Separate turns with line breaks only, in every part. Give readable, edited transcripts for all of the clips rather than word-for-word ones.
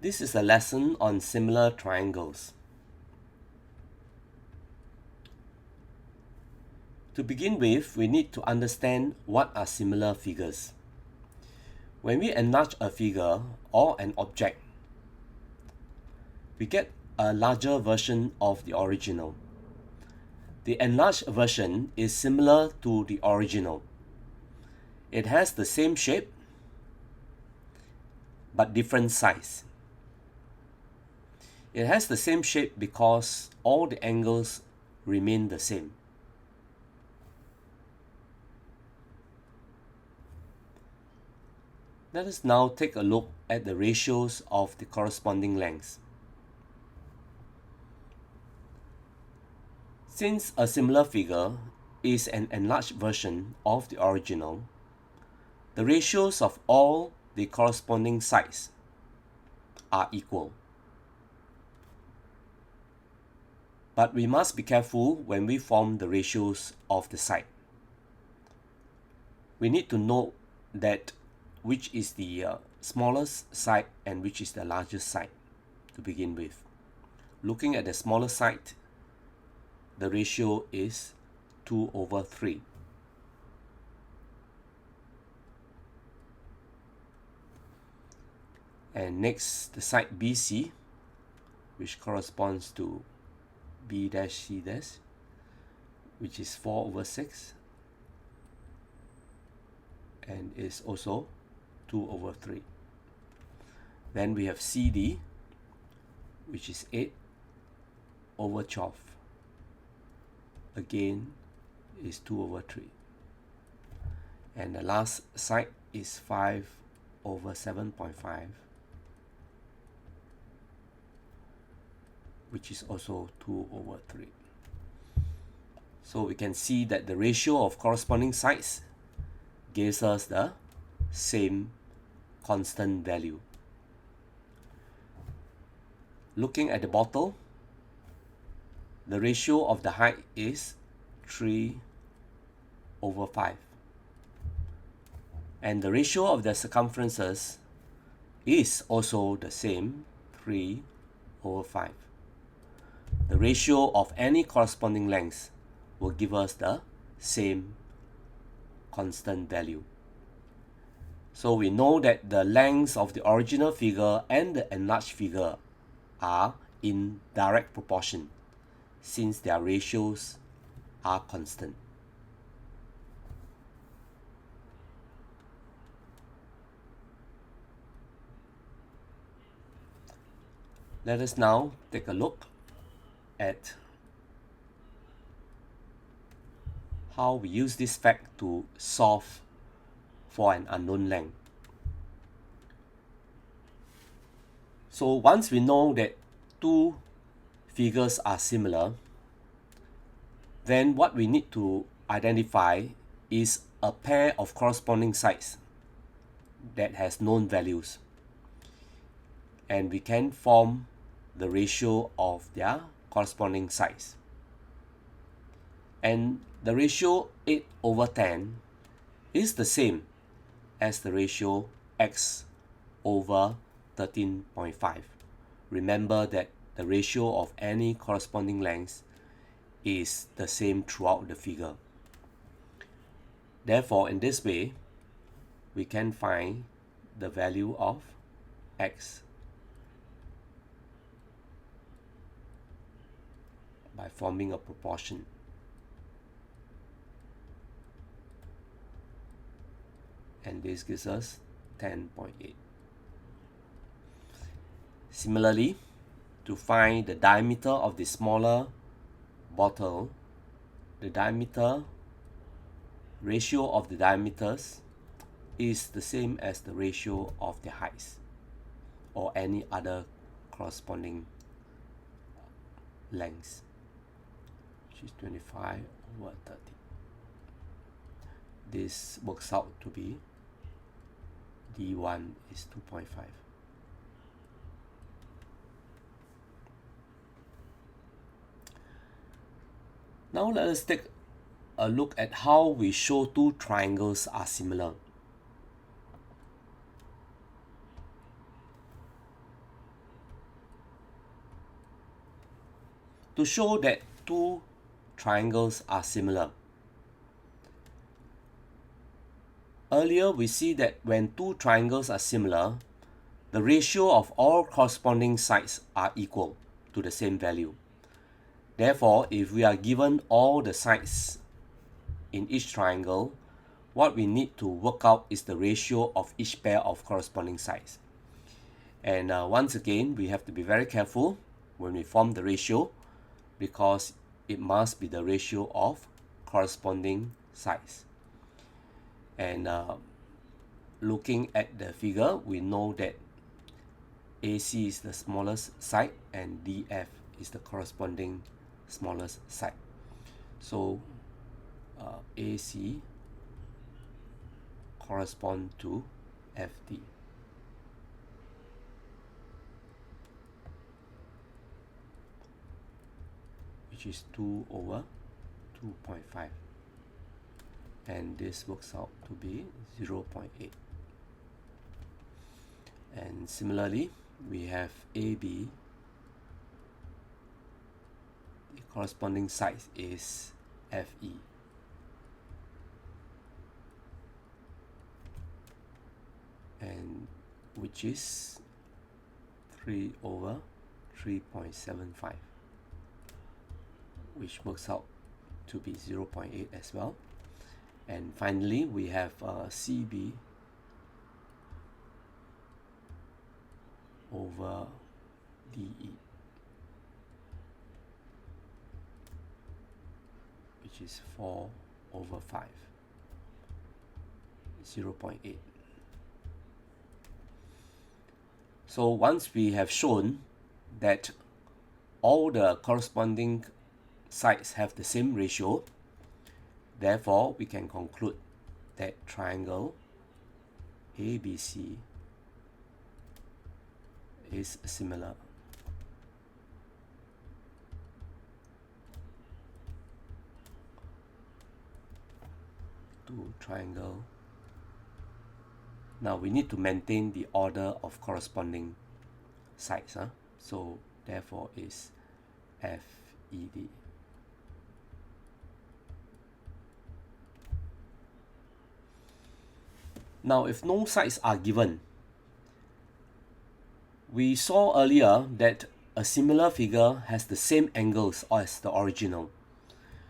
This is a lesson on similar triangles. To begin with, we need to understand what are similar figures. When we enlarge a figure or an object, we get a larger version of the original. The enlarged version is similar to the original. It has the same shape, but different size. It has the same shape because all the angles remain the same. Let us now take a look at the ratios of the corresponding lengths. Since a similar figure is an enlarged version of the original, the ratios of all the corresponding sides are equal. But we must be careful when we form the ratios of the side. We need to know that which is the smallest side and which is the largest side to begin with. Looking at the smaller side, the ratio is 2/3. And next, the side BC, which corresponds to B dash C dash, which is 4/6, and is also 2/3. Then we have CD, which is 8/12. Again, is 2/3. And the last side is 5/7.5, which is also 2/3. So we can see that the ratio of corresponding sides gives us the same constant value. Looking at the bottle, the ratio of the height is 3/5. And the ratio of the circumferences is also the same, 3/5. The ratio of any corresponding length will give us the same constant value. So we know that the lengths of the original figure and the enlarged figure are in direct proportion since their ratios are constant. Let us now take a look at how we use this fact to solve for an unknown length. So once we know that two figures are similar, then what we need to identify is a pair of corresponding sides that has known values, and we can form the ratio of their corresponding sides. And the ratio 8/10 is the same as the ratio x/13.5. Remember that the ratio of any corresponding length is the same throughout the figure. Therefore, in this way, we can find the value of x by forming a proportion. And this gives us 10.8. Similarly, to find the diameter of the smaller bottle, the diameter ratio of the diameters is the same as the ratio of the heights or any other corresponding lengths, which is 25/30. This works out to be D1 is 2.5. Now let us take a look at how we show two triangles are similar. To show that two triangles are similar, earlier we see that when two triangles are similar, the ratio of all corresponding sides are equal to the same value. Therefore, if we are given all the sides in each triangle, what we need to work out is the ratio of each pair of corresponding sides. And once again, we have to be very careful when we form the ratio, because it must be the ratio of corresponding sides. And looking at the figure, we know that AC is the smallest side and DF is the corresponding smallest side. So AC correspond to FD. Which is 2 over 2.5. And this works out to be 0.8. And similarly, we have AB. The corresponding side is FE. And which is 3 over 3.75, which works out to be 0.8 as well. And finally, we have CB over DE, which is 4 over 5, 0.8. So once we have shown that all the corresponding sides have the same ratio, therefore we can conclude that triangle ABC is similar to triangle. Now we need to maintain the order of corresponding sides, so therefore is FED. Now if no sides are given, we saw earlier that a similar figure has the same angles as the original.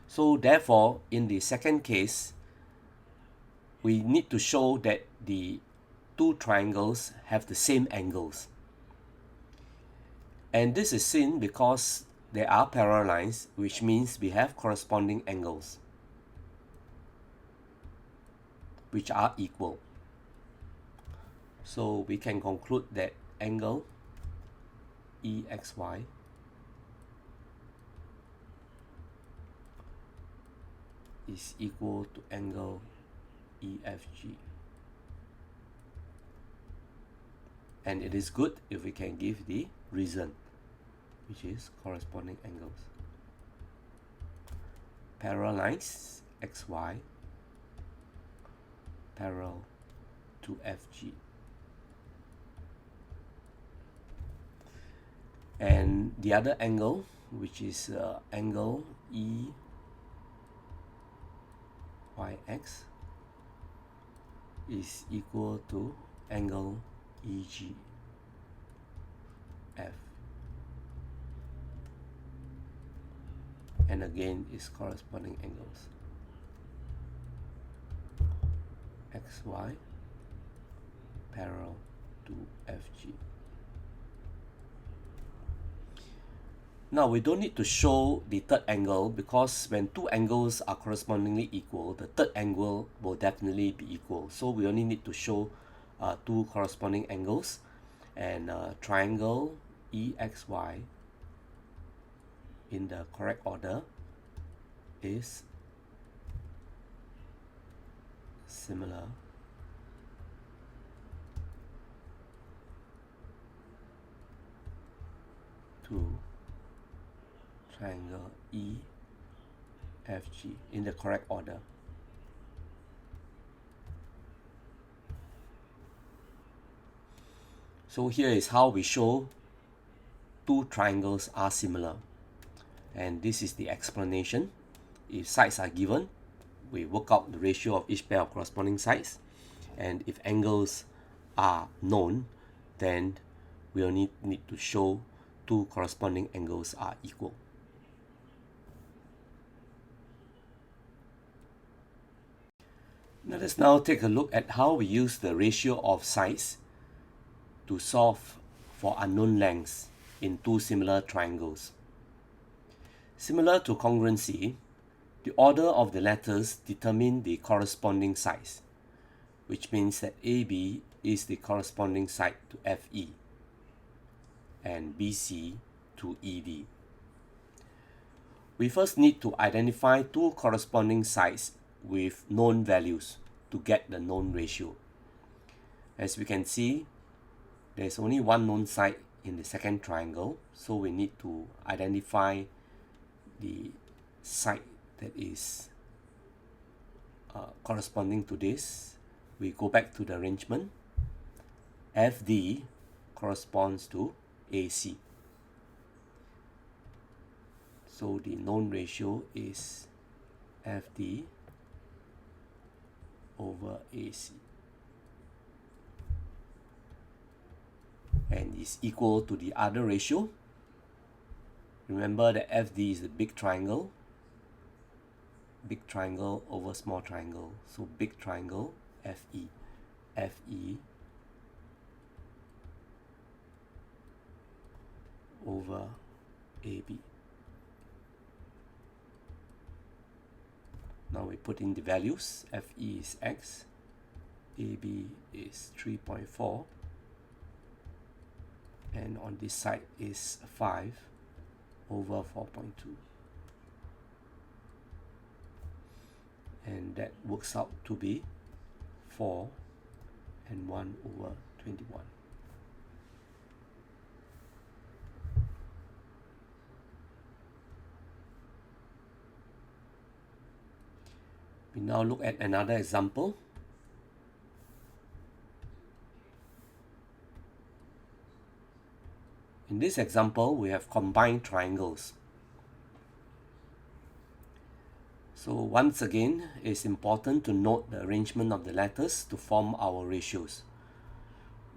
So therefore, in the second case, we need to show that the two triangles have the same angles. And this is seen because there are parallel lines, which means we have corresponding angles which are equal. So we can conclude that angle EXY is equal to angle EFG. And it is good if we can give the reason, which is corresponding angles. Parallel lines XY parallel to FG. And the other angle, which is angle EYX, is equal to angle EGF. And again is corresponding angles. XY parallel to FG. Now we don't need to show the third angle, because when two angles are correspondingly equal, the third angle will definitely be equal. So we only need to show two corresponding angles, and triangle EXY in the correct order is similar to triangle EFG in the correct order. So here is how we show two triangles are similar. And this is the explanation. If sides are given, we work out the ratio of each pair of corresponding sides. And if angles are known, then we only need to show two corresponding angles are equal. Let us now take a look at how we use the ratio of sides to solve for unknown lengths in two similar triangles. Similar to congruency, the order of the letters determine the corresponding sides, which means that AB is the corresponding side to FE and BC to ED. We first need to identify two corresponding sides with known values to get the known ratio. As we can see, there's only one known side in the second triangle, so we need to identify the side that is corresponding to this. We go back to the arrangement. FD corresponds to AC. So the known ratio is FD over AC, and is equal to the other ratio. Remember that FD is the big triangle over small triangle. So big triangle, FE. FE over AB. Now we put in the values. FE is X, AB is 3.4, and on this side is 5 over 4.2. And that works out to be 4 and 1 over 21. We now look at another example. In this example, we have combined triangles. So once again, it's important to note the arrangement of the letters to form our ratios.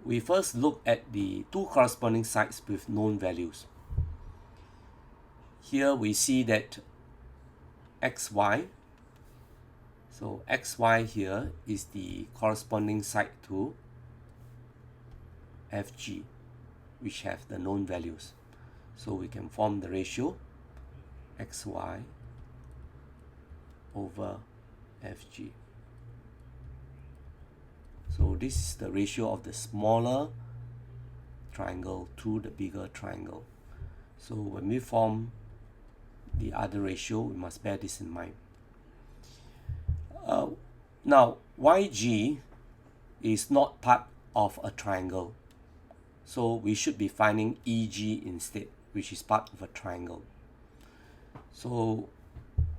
We first look at the two corresponding sides with known values. Here we see that XY, so XY here is the corresponding side to FG, which have the known values. So we can form the ratio XY over FG. So this is the ratio of the smaller triangle to the bigger triangle. So when we form the other ratio, we must bear this in mind. Now, YG is not part of a triangle, so we should be finding EG instead, which is part of a triangle. So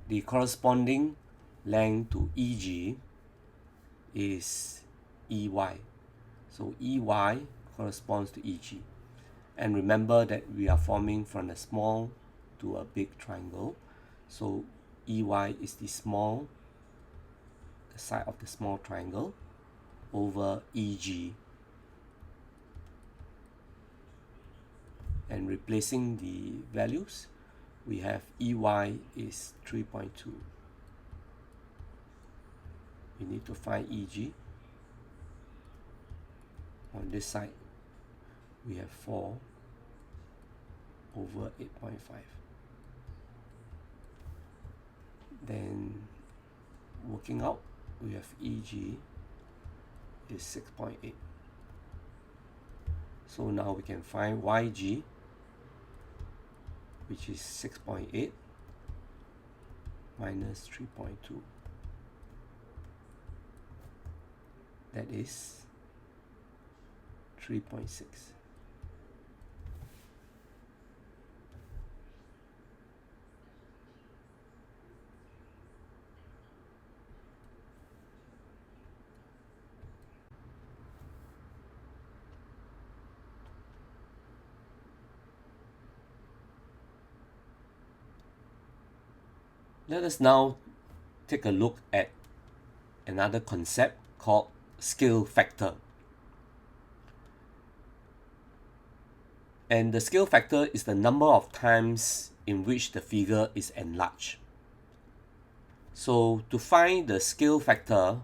the corresponding length to EG is EY. So EY corresponds to EG. And remember that we are forming from a small to a big triangle. So EY is the side of the small triangle over EG. And replacing the values, we have EY is 3.2. We need to find EG. On this side, we have 4 over 8.5. Then working out, we have EG is 6.8. So now we can find YG, which is 6.8 minus 3.2. That is 3.6. Let us now take a look at another concept called scale factor. And the scale factor is the number of times in which the figure is enlarged. So to find the scale factor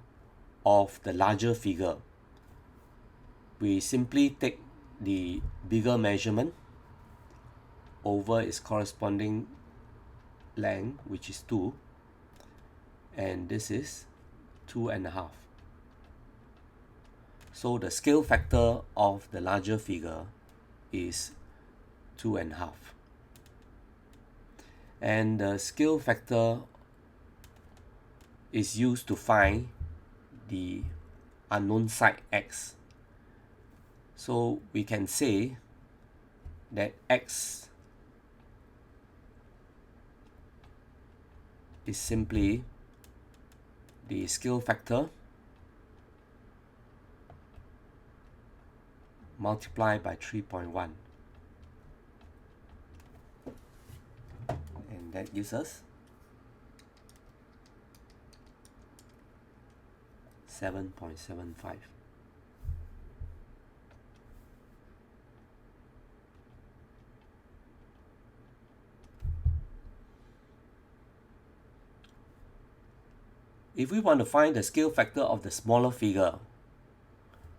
of the larger figure, we simply take the bigger measurement over its corresponding length, which is 2, and this is 2.5. So the scale factor of the larger figure is 2.5. And the scale factor is used to find the unknown side x. So we can say that x is simply the scale factor multiplied by 3.1, and that gives us 7.75. If we want to find the scale factor of the smaller figure,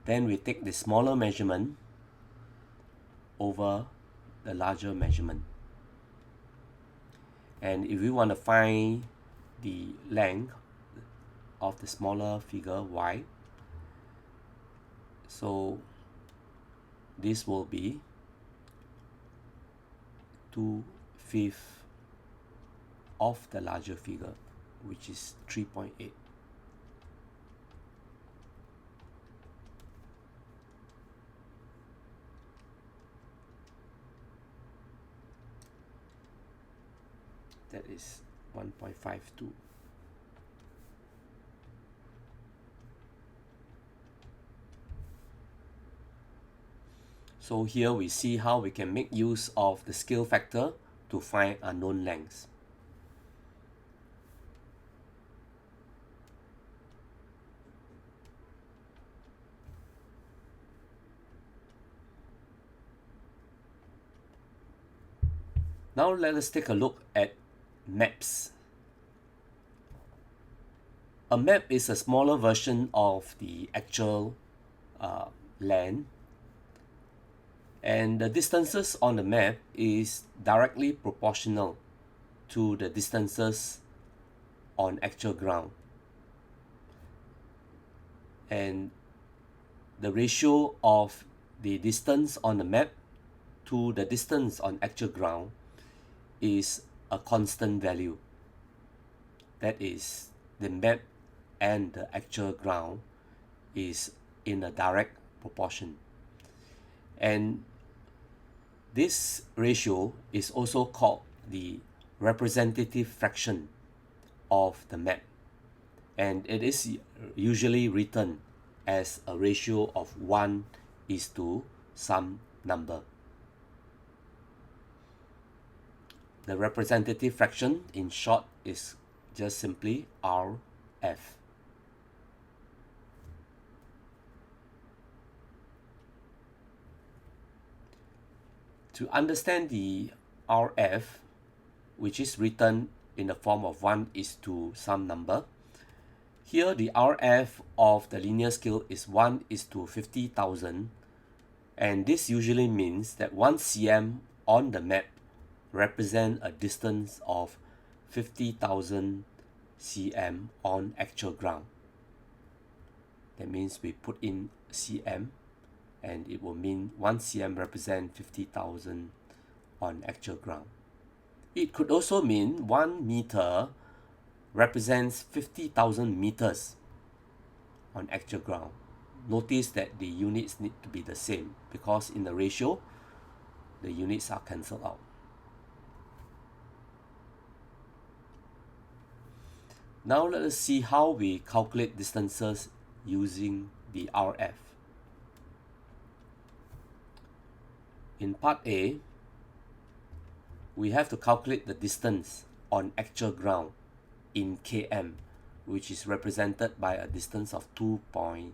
then we take the smaller measurement over the larger measurement. And if we want to find the length of the smaller figure y, so this will be 2/5 of the larger figure, which is 3.8. That is 1.52. So here we see how we can make use of the scale factor to find unknown lengths. Now let us take a look at maps. A map is a smaller version of the actual land, and the distances on the map is directly proportional to the distances on actual ground. And the ratio of the distance on the map to the distance on actual ground is a constant value. That is, the map and the actual ground is in a direct proportion. And this ratio is also called the representative fraction of the map, and it is usually written as a ratio of 1 is to some number. The representative fraction, in short, is just simply RF. To understand the RF, which is written in the form of 1 is to some number, here the RF of the linear scale is 1 is to 50,000, and this usually means that 1 cm on the map represent a distance of 50,000 cm on actual ground. That means we put in cm, and it will mean 1 cm represent 50,000 on actual ground. It could also mean 1 meter represents 50,000 meters on actual ground. Notice that the units need to be the same, because in the ratio, the units are cancelled out. Now let us see how we calculate distances using the RF. In part A, we have to calculate the distance on actual ground in km, which is represented by a distance of 2.5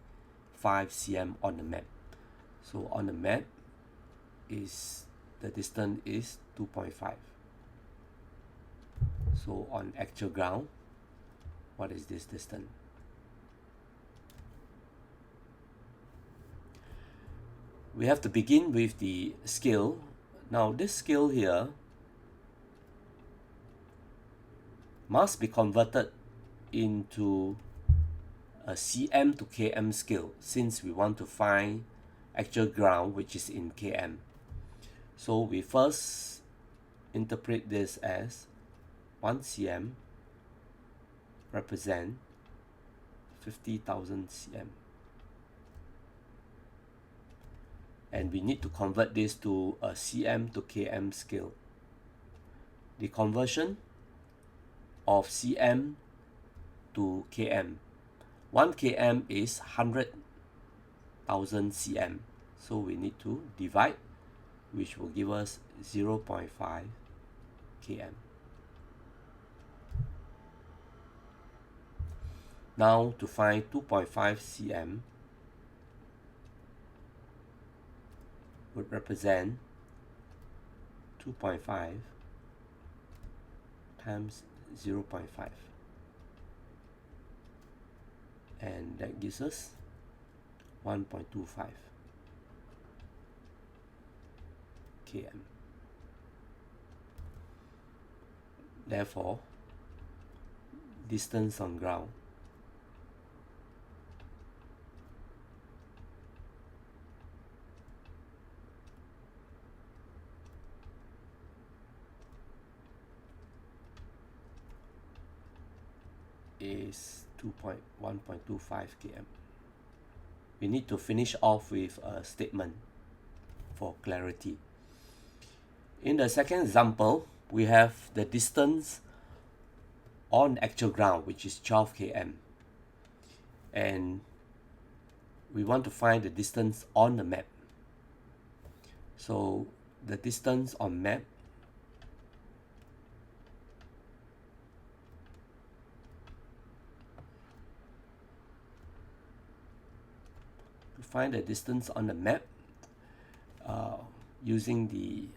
cm on the map. So on the map is the distance is 2.5. So on actual ground, what is this distance? We have to begin with the scale. Now this scale here must be converted into a cm to km scale, since we want to find actual ground, which is in km. So we first interpret this as 1 cm represent 50,000 cm. And we need to convert this to a cm to km scale. The conversion of cm to km, 1 km is 100,000 cm. So we need to divide, which will give us 0.5 km. Now to find 2.5 cm would represent 2.5 times 0.5, and that gives us 1.25 km. Therefore, distance on ground is 1.25 km. We need to finish off with a statement for clarity. In the second example, we have the distance on actual ground, which is 12 km, and we want to find the distance on the map. So the distance on map find the distance on the map using the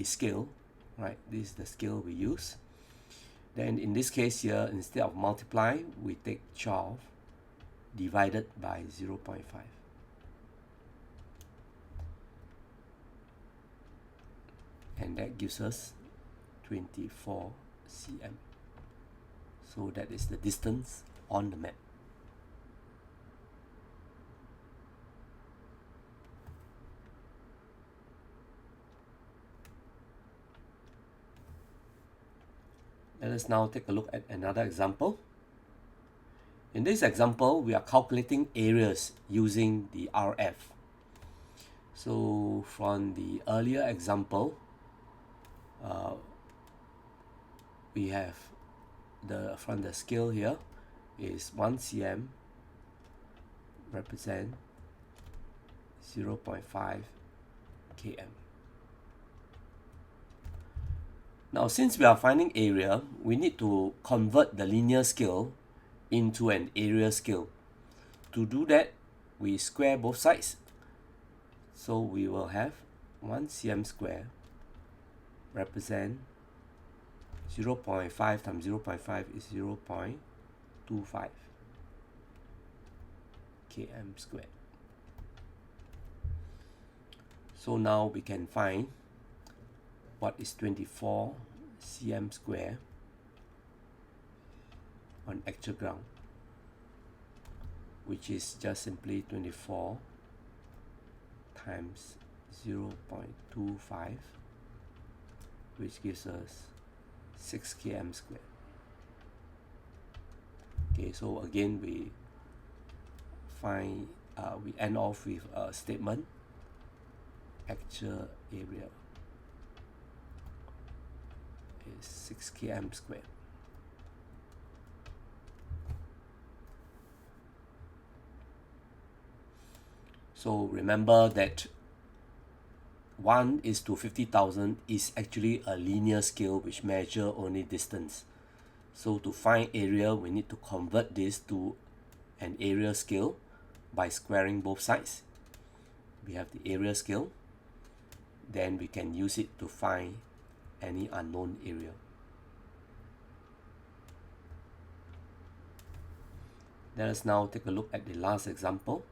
scale, right? This is the scale we use. Then in this case here, instead of multiply, we take 12 divided by 0.5. And that gives us 24 cm. So that is the distance on the map. Let us now take a look at another example. In this example, we are calculating areas using the RF. So from the earlier example, we have from the scale here is 1 cm represent 0.5 km. Now, since we are finding area, we need to convert the linear scale into an area scale. To do that, we square both sides. So we will have 1 cm square represent 0.5 times 0.5 is 0.25 km squared. So now we can find what is 24 cm square on actual ground, which is just simply 24 times 0.25, which gives us 6 km squared. Okay, so again we end off with a statement: actual area is 6 km squared. So remember that 1 is to 50,000 is actually a linear scale which measure only distance. So to find area, we need to convert this to an area scale by squaring both sides. We have the area scale, then we can use it to find any unknown area. Let us now take a look at the last example.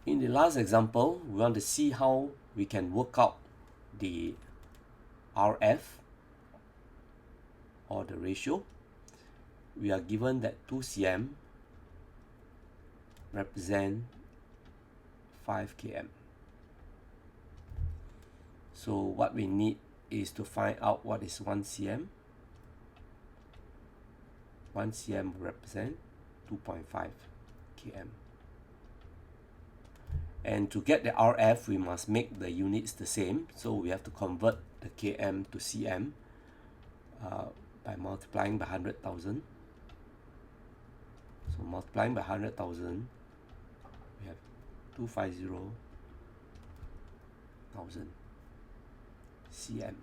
In the last example, we want to see how we can work out the RF, or the ratio. We are given that 2 cm represent 5 km. So what we need is to find out what is 1 cm. 1 cm represent 2.5 km. And to get the RF, we must make the units the same. So we have to convert the km to cm by multiplying by 100,000. So multiplying by 100,000, we have 250,000 cm.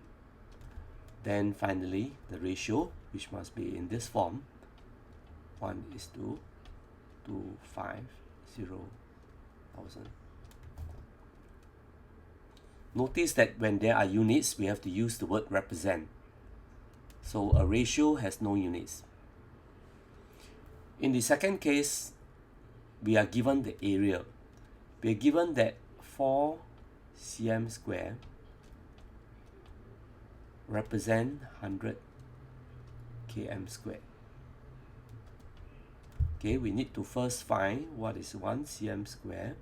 Then finally, the ratio, which must be in this form, 1:250,000. Notice that when there are units, we have to use the word represent. So a ratio has no units. In the second case, we are given the area. We are given that 4 cm square represent 100 km square. Okay, we need to first find what is 1 cm square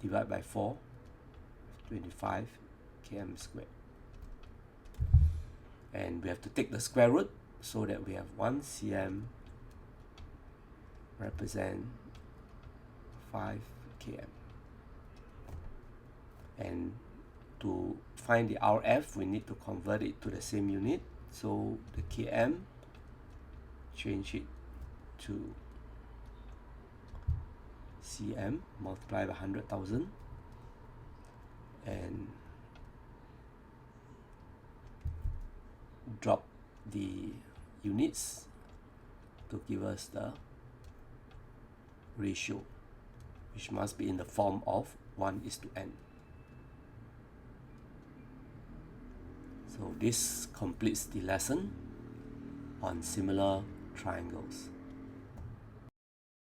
divided by 4, 25 km square. And we have to take the square root so that we have 1 cm represent 5 km. And to find the RF, we need to convert it to the same unit. So the km, change it to cm, multiply by 100,000, and drop the units to give us the ratio, which must be in the form of 1:n. So this completes the lesson on similar triangles.